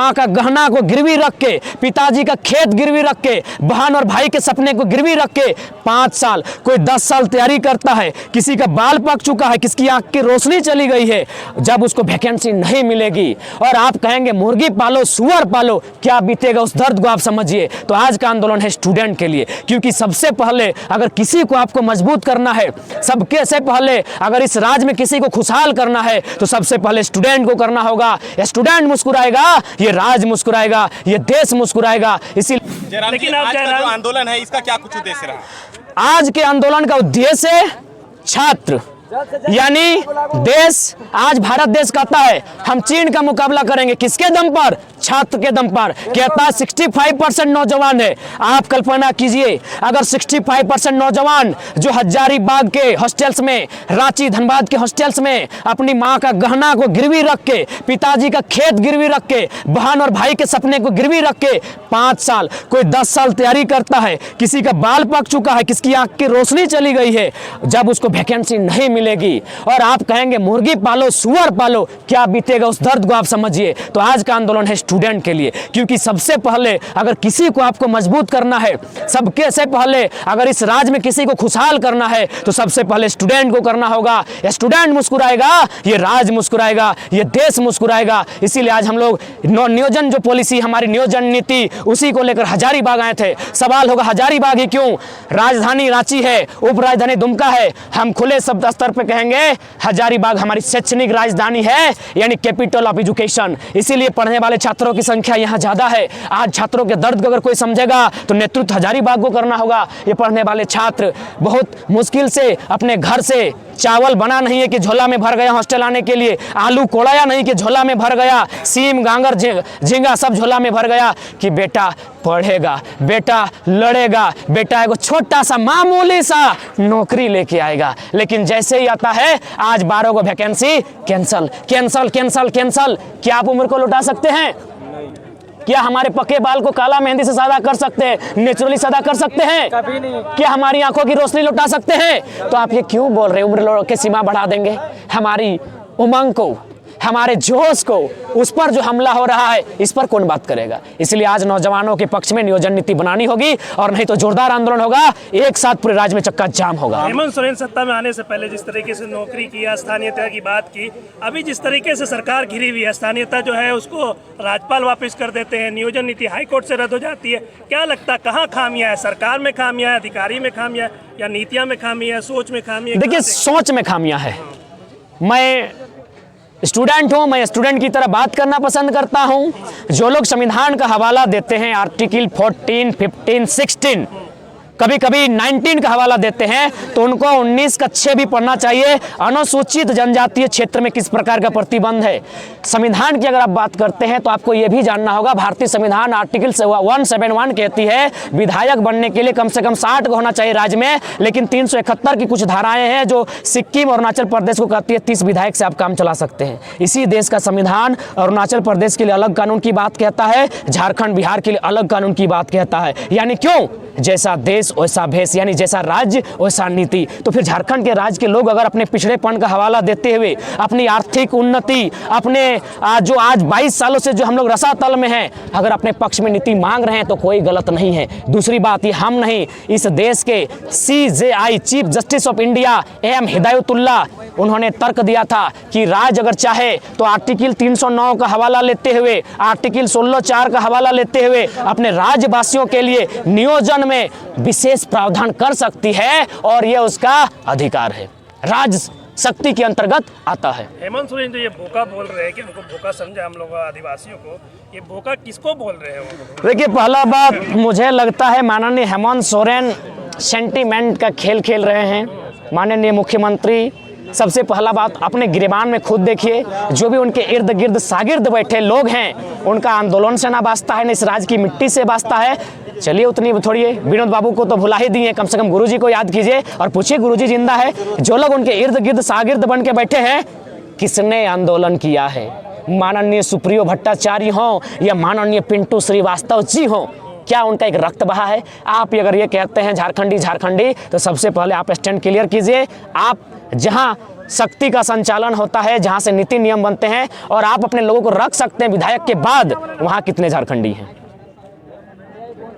माँ का गहना को गिरवी रख के, पिताजी का खेत गिरवी रख के, बहन और भाई के सपने को गिरवी रख के 5 साल, कोई 10 साल तैयारी करता है, किसी का बाल पक चुका है, किसकी आंख की रोशनी चली गई है, जब उसको वैकेंसी नहीं मिलेगी और आप कहेंगे मुर्गी पालो, सुअर पालो, क्या बीतेगा उस दर्द को आप समझिए। तो आज का आंदोलन है स्टूडेंट के लिए, क्योंकि सबसे पहले अगर किसी को आपको मजबूत करना है, सबके से पहले अगर इस राज्य में किसी को खुशहाल करना है तो सबसे पहले स्टूडेंट को करना होगा। स्टूडेंट मुस्कुराएगा, ये राज्य मुस्कुराएगा, ये देश मुस्कुराएगा। इसीलिए लेकिन आज का जो आंदोलन है इसका क्या कुछ उद्देश्य रहा? आज के आंदोलन का उद्देश्य है छात्र, यानी देश, आज भारत देश कहता है हम चीन का मुकाबला करेंगे, किसके दम पर? छात्र के दम पर। कहता 65% नौजवान है। आप कल्पना कीजिए अगर 65% नौजवान जो हजारीबाग के हॉस्टल्स में, रांची धनबाद के हॉस्टल्स में अपनी माँ का गहना को गिरवी रख के, पिताजी का खेत गिरवी रख के, बहन और भाई के सपने को गिरवी रख के 5 साल, कोई 10 साल तैयारी करता है, किसी का बाल पक चुका है, किसकी आंख की रोशनी चली गई है, जब उसको वैकेंसी नहीं मिलेगी और आप कहेंगे मुर्गी पालो, सुअर पालो, क्या बीतेगा उस दर्द को आप समझिए। तो आज का आंदोलन है स्टूडेंट के लिए, क्योंकि सबसे पहले अगर किसी को आपको मजबूत करना है, सबके से पहले अगर इस राज्य में किसी को खुशहाल करना है तो सबसे पहले स्टूडेंट को करना होगा। स्टूडेंट मुस्कुराएगा, ये राज्य मुस्कुराएगा, ये देश मुस्कुराएगा। इसीलिए आज हम लोग नियोजन जो पॉलिसी, हमारी नियोजन नीति, उसी को लेकर हजारीबाग आए थे। सवाल होगा हजारीबाग ही क्यों? राजधानी रांची है, उप राजधानी दुमका है, हम खुले शब्द स्तर पे कहेंगे हजारीबाग हमारी शैक्षणिक राजधानी है, यानी कैपिटल ऑफ एजुकेशन। इसीलिए पढ़ने वाले छात्रों की संख्या यहाँ ज्यादा है। आज छात्रों के दर्द को अगर कोई समझेगा तो नेतृत्व हजारीबाग को करना होगा। ये पढ़ने वाले छात्र बहुत मुश्किल से अपने घर से चावल बना नहीं है कि झोला में भर गया हॉस्टल आने के लिए, आलू कोड़ाया नहीं कि झोला में भर गया, सीम गांगर झींगा सब झोला में भर गया कि बेटा पढ़ेगा, बेटा लड़ेगा, बेटा एगो छोटा सा मामूली सा नौकरी लेके आएगा। लेकिन जैसे ही आता है आज 12 को vacancy cancel cancel cancel cancel. क्या आप उम्र को लौटा सकते हैं? क्या हमारे पक्के बाल को काला मेहंदी से सादा कर सकते हैं, नेचुरली सादा कर सकते हैं? कभी नहीं। क्या हमारी आंखों की रोशनी लौटा सकते हैं? तो आप ये क्यों बोल रहे हैं उम्र के सीमा बढ़ा देंगे? हमारी उमंग को, हमारे जोश को, उस पर जो हमला हो रहा है इस पर कौन बात करेगा? इसलिए आज नौजवानों के पक्ष में नियोजन नीति बनानी होगी और नहीं तो जोरदार आंदोलन होगा, एक साथ पूरे राज्य में चक्का जाम होगा। हेमंत सोरेन सत्ता में आने से पहले जिस तरीके से नौकरी की, स्थानीयता की बात की, अभी जिस तरीके से सरकार घिरी हुई है, स्थानीयता जो है उसको राज्यपाल वापस कर देते हैं, नियोजन नीति हाईकोर्ट से रद्द हो जाती है। क्या लगता है कहाँ खामियां है? सरकार में खामियां है, अधिकारी में खामियां है, या नीतियां में खामी है, सोच में खामी है? देखिए सोच में खामियां है। मैं स्टूडेंट हूं, मैं स्टूडेंट की तरह बात करना पसंद करता हूं। जो लोग संविधान का हवाला देते हैं, आर्टिकल 14, 15, 16, कभी कभी 19 का हवाला देते हैं, तो उनको 19 का 6 भी पढ़ना चाहिए। अनुसूचित जनजातीय क्षेत्र में किस प्रकार का प्रतिबंध है। संविधान की अगर आप बात करते हैं तो आपको यह भी जानना होगा, भारतीय संविधान आर्टिकल 171 कहती है विधायक बनने के लिए कम से कम 60 का होना चाहिए राज्य में, लेकिन 371 की कुछ धाराएं हैं जो सिक्किम और अरुणाचल प्रदेश को कहती है 30 विधायक से आप काम चला सकते हैं। इसी देश का संविधान अरुणाचल प्रदेश के लिए अलग कानून की बात कहता है, झारखंड बिहार के लिए अलग कानून की बात कहता है। यानी क्यों? जैसा देश वैसा भेष, यानी जैसा राज्य वैसा नीति। तो फिर झारखंड के राज्य के लोग अगर अपने पिछड़ेपन का हवाला देते हुए अपनी आर्थिक उन्नति, अपने जो आज 22 सालों से जो हम लोग रसातल में हैं, अगर अपने पक्ष में नीति मांग रहे हैं तो कोई गलत नहीं है। दूसरी बात ये हम नहीं, इस देश के CJI chief justice of India AM Hidayatullah, उन्होंने तर्क दिया था कि राज्य अगर चाहे तो आर्टिकल 309 का हवाला लेते हुए, आर्टिकल 16(4) का हवाला लेते हुए अपने राज्यवासियों के लिए नियोजन में विशेष प्रावधान कर सकती है और यह उसका अधिकार है, राज्य शक्ति के अंतर्गत आता है। हेमंत सोरेन जो ये भूखा बोल रहे हैं कि हमको भूखा समझा हम लोग आदिवासियों को, ये भूखा किसको बोल रहे हैं वो? देखिए पहला बात मुझे लगता है माननीय हेमंत सोरेन सेंटीमेंट का खेल खेल रहे हैं। माननीय मुख्यमंत्री सबसे पहला बात अपने गिरेबान में खुद देखिए, जो भी उनके इर्द गिर्द शागिर्द बैठे लोग हैं उनका आंदोलन से ना वास्ता है, न इस राज्य की मिट्टी से वास्ता है। चलिए उतनी थोड़ी है, विनोद बाबू को तो भुला ही दिए, कम से कम गुरुजी को याद कीजिए और पूछिए गुरुजी जिंदा है। जो लोग उनके इर्द गिर्द शागिर्द बन के बैठे हैं, किसने आंदोलन किया है? माननीय सुप्रियो भट्टाचार्य हों या माननीय पिंटू श्रीवास्तव जी हों, क्या उनका एक रक्त बहा है? आप अगर ये कहते हैं झारखंडी झारखंडी, तो सबसे पहले आप स्टैंड क्लियर कीजिए। आप जहां शक्ति का संचालन होता है, जहां से नीति नियम बनते हैं और आप अपने लोगों को रख सकते हैं विधायक के बाद, वहां कितने झारखंडी हैं?